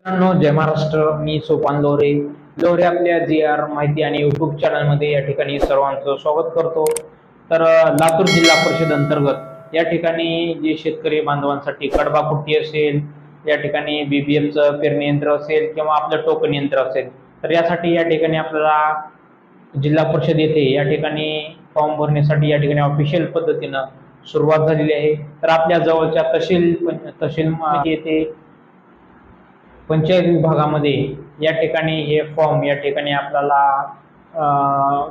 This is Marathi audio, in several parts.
मित्रांनो, जय महाराष्ट्र. मी सोपान लोरे. लोरे आपल्या जी आर माहिती आणि यूट्यूब चॅनलमध्ये या ठिकाणी सर्वांचं स्वागत करतो. तर लातूर जिल्हा परिषद अंतर्गत या ठिकाणी जे शेतकरी बांधवांसाठी कडबा कुट्टी असेल, या ठिकाणी बीबीएफचं पेरणी यंत्र असेल किंवा आपलं टोकन यंत्र असेल, तर यासाठी या ठिकाणी आपल्याला जिल्हा परिषद येथे या ठिकाणी फॉर्म भरण्यासाठी या ठिकाणी ऑफिशियल पद्धतीनं सुरुवात झालेली आहे. तर आपल्या जवळच्या तहसील येथे पंचायत विभागामध्ये या ठिकाणी हे फॉर्म या ठिकाणी आपल्याला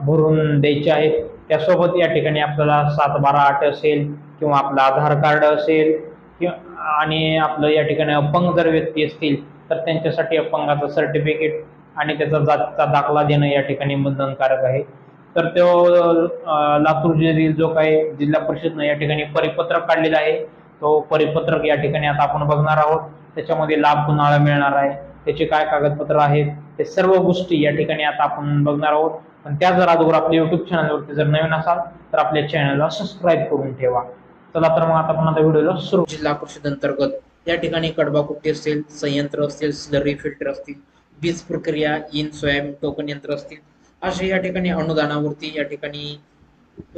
भरून द्यायचे आहेत. त्यासोबत या ठिकाणी आपल्याला 7/12 असेल किंवा आपलं आधार कार्ड असेल किंवा आणि आपलं या ठिकाणी अपंग जर व्यक्ती असतील तर त्यांच्यासाठी अपंगाचं सर्टिफिकेट आणि त्याचा जातीचा दाखला देणं या ठिकाणी बंधनकारक आहे. तर तो लातूर जिल्ह्यातील जो काही जिल्हा परिषदनं या ठिकाणी परिपत्रक काढलेला आहे, तो परिपत्रक या ठिकाणी आता आपण बघणार आहोत. त्याच्यामध्ये लाभ कुणाला मिळणार आहे, त्याचे काय कागदपत्र आहेत, ते सर्व गोष्टी या ठिकाणी आता आपण बघणार आहोत. पण त्या जर अगोदर आपल्या युट्यूब चॅनलवरती जर नवीन असाल तर आपल्या चॅनलला सबस्क्राईब करून ठेवा. चला तर मग आता व्हिडिओला सुरू. जिल्हा परिषद अंतर्गत या ठिकाणी कडबा कुट्टी असेल, संयंत्र असतील, स्लरी फिल्टर असतील, बीज प्रक्रिया, सोयाबीन टोकन यंत्र असतील, असे या ठिकाणी अनुदानावरती या ठिकाणी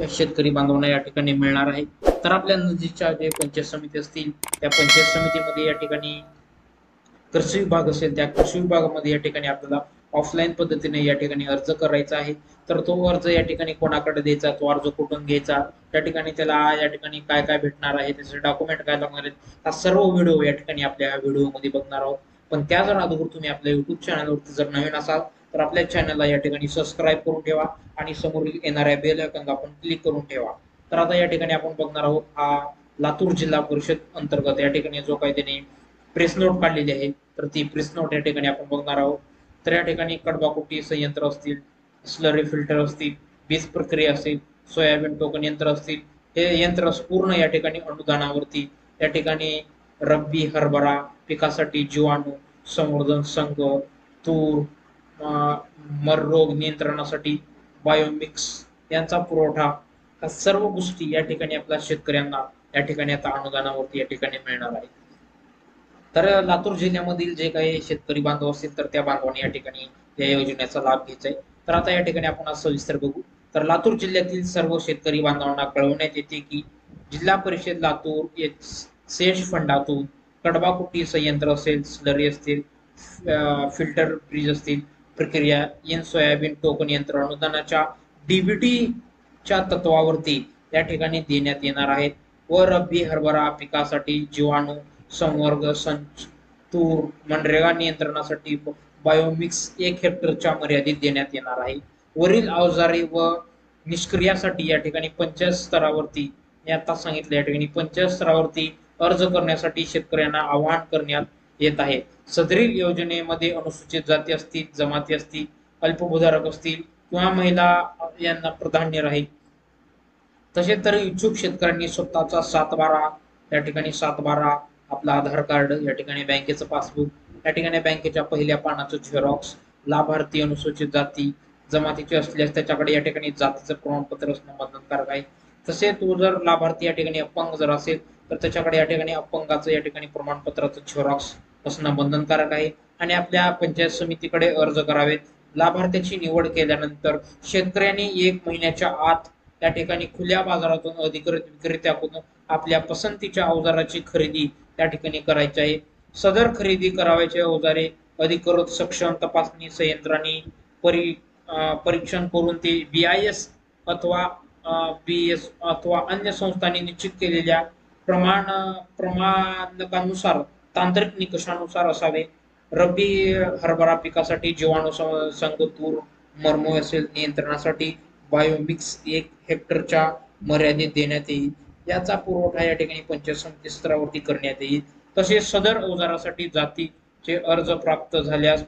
शेतकरी बांधवांना या ठिकाणी मिळणार आहे. तर आपल्या नजीकच्या जे पंचायत समिती असतील त्या पंचायत समितीमध्ये या ठिकाणी कृषी विभाग असेल, त्या कृषी विभागामध्ये या ठिकाणी आपल्याला ऑफलाईन पद्धतीने या ठिकाणी अर्ज करायचा आहे. तर तो अर्ज या ठिकाणी कोणाकडे द्यायचा, तो अर्ज कुठून घ्यायचा, त्या ठिकाणी त्याला या ठिकाणी काय काय भेटणार आहे, त्याचे डॉक्युमेंट काय लागणार आहेत, हा सर्व व्हिडिओ या ठिकाणी आपल्या व्हिडिओमध्ये बघणार आहोत. पण त्या जर अगोदर तुम्ही आपल्या युट्यूब चॅनलवरती जर नवीन असाल तर आपल्या चॅनलला या ठिकाणी सबस्क्राईब करून ठेवा आणि समोरील येणाऱ्या बेल आयकॉनला आपण क्लिक करून ठेवा. तर आता या ठिकाणी आपण बघणार आहोत हा लातूर जिल्हा परिषद अंतर्गत या ठिकाणी जो काही त्याने प्रेस नोट काढलेली आहे, तर ती प्रेस नोट या ठिकाणी आपण बघणार आहोत. तर या ठिकाणी कडबा कुट्टी संयंत्र असतील, स्लरी फिल्टर असतील, बीज प्रक्रिया असेल, सोयाबीन टोकन यंत्र असतील, हे यंत्र पूर्ण या ठिकाणी अनुदानावरती या ठिकाणी रब्बी हरभरा पिकासाठी जीवाणू संवर्धन संघ, तूर, मर रोग नियंत्रणासाठी बायोमिक्स यांचा पुरवठा, ह्या सर्व गोष्टी या ठिकाणी आपल्या शेतकऱ्यांना या ठिकाणी आता अनुदानावरती या ठिकाणी मिळणार आहे. तर लातूर जिल्ह्यामधील जे काही शेतकरी बांधव असतील तर त्या बांधवांनी या ठिकाणी या योजनेचा लाभ घ्यायचा आहे. तर आता या ठिकाणी आपण सविस्तर बघू. तर लातूर जिल्ह्यातील सर्व शेतकरी बांधवांना कळवण्यात येते की जिल्हा परिषद लातूर सेश फंडातून कडबा कुट्टी संयंत्र असेल, स्लरी असतील, फिल्टर ब्रिज असतील, प्रक्रिया सोयाबीन टोकन यंत्र अनुदानाच्या डीबीटीच्या तत्वावरती या ठिकाणी देण्यात येणार आहेत व रब्बी हरभरा पिकासाठी जीवाणू संवर्ग संच, तूर, मनरेगा नियंत्रणासाठी बायोमिक्स 1 हेक्टरच्या मर्यादित देण्यात येणार आहे. वरील अवजारे व निष्क्रियासाठी या ठिकाणी पंचायत स्तरावरती मी आता सांगितलं या ठिकाणी पंचायत स्तरावरती अर्ज करण्यासाठी शेतकऱ्यांना आवाहन करण्यात येत आहे. सदरील योजनेमध्ये अनुसूचित जाती असतील, जमाती असतील, अल्पभूधारक असतील किंवा महिला यांना प्राधान्य राहील. तसेच तर इच्छुक शेतकऱ्यांनी स्वतःचा 7/12 या ठिकाणी 7/12 आपला आधार कार्ड, या ठिकाणी बँकेचं पासबुक, या ठिकाणी बँकेच्या पहिल्या पानाचं झेरॉक्स, लाभार्थी अनुसूचित जाती जमातीचे असल्यास त्याच्याकडे या ठिकाणी जातीचं प्रमाणपत्र असणं बंधनकारक आहे. तसे तो जर लाभार्थी या ठिकाणी अपंग जर असेल तर त्याच्याकडे या ठिकाणी अपंगाचं या ठिकाणी प्रमाणपत्राचं झेरॉक्स असणं बंधनकारक आहे आणि आपल्या पंचायत समितीकडे अर्ज करावेत. लाभार्थ्याची निवड केल्यानंतर शेतकऱ्यांनी 1 महिन्याच्या आत या ठिकाणी खुल्या बाजारातून अधिकृत विक्रेत्याकडून आपल्या पसंतीच्या अवजाराची खरेदी त्या ठिकाणी करायची आहे. सदर खरेदी करावयाचे अवजारे अधिकृत सक्षम तपासणी संयंत्रांनी परीक्षण करून ते BIS अथवा BS अथवा अन्य संस्थांनी निश्चित केलेल्या प्रमाणकानुसार तांत्रिक निकषानुसार असावे. रब्बी हरभरा पिकासाठी जीवाणू संघ, तूर, मरमो असेल नियंत्रणासाठी बायोमिक्स 1 हेक्टरच्या मर्यादित देण्यात येईल. याचा पुरवठा या ठिकाणी पंचायत समिती स्तरावरती करण्यात येईल. तसेच सदर अवजारासाठी जातीचे अर्ज प्राप्त झाल्यास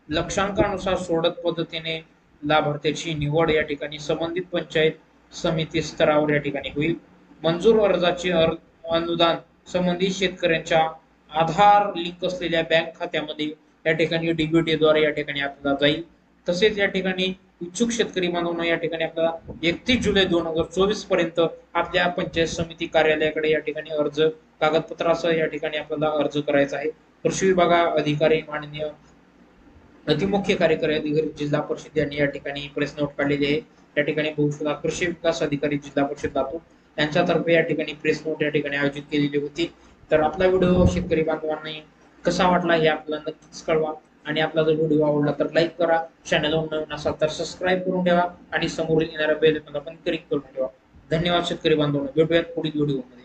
लक्षांकानुसार सोडत पद्धतीने लाभार्थ्याची निवड या ठिकाणी संबंधित पंचायत समिती स्तरावर या ठिकाणी होईल. मंजूर अर्जाचे अनुदान संबंधित शेतकऱ्यांच्या आधार लिंक असलेल्या बँक खात्यामध्ये या ठिकाणी डीबीटी द्वारे या ठिकाणी आपल्याला जाईल. तसेच या ठिकाणी इच्छुक शेतकरी बांधवांना या ठिकाणी आपल्याला 31 जुलै 2024 पर्यंत आपल्या पंचायत समिती कार्यालयाकडे या ठिकाणी अर्ज कागदपत्रासह या ठिकाणी आपल्याला अर्ज करायचा आहे. कृषी विभाग अधिकारी माननीय अतिमुख्य कार्यकारी अधिकारी जिल्हा परिषद यांनी या ठिकाणी प्रेस नोट काढलेली आहे। त्या ठिकाणी बघू शकता कृषी विकास अधिकारी जिल्हा परिषद लातूर यांच्यातर्फे या ठिकाणी प्रेस नोट या ठिकाणी आयोजित केलेली होती। तर आपला व्हिडिओ शेतकरी बांधवांनी कसा वाटला हे आपल्याला नक्कीच कळवा आणि आपला जर व्हिडिओ आवडला तर लाईक करा, चॅनलवर नवीन असाल तर सबस्क्राईब करून ठेवा आणि समोर येणाऱ्या बेल आयकॉनला पण क्लिक करून ठेवा। धन्यवाद शेतकरी बांधवांनो, भेटूयात पुढील व्हिडिओमध्ये।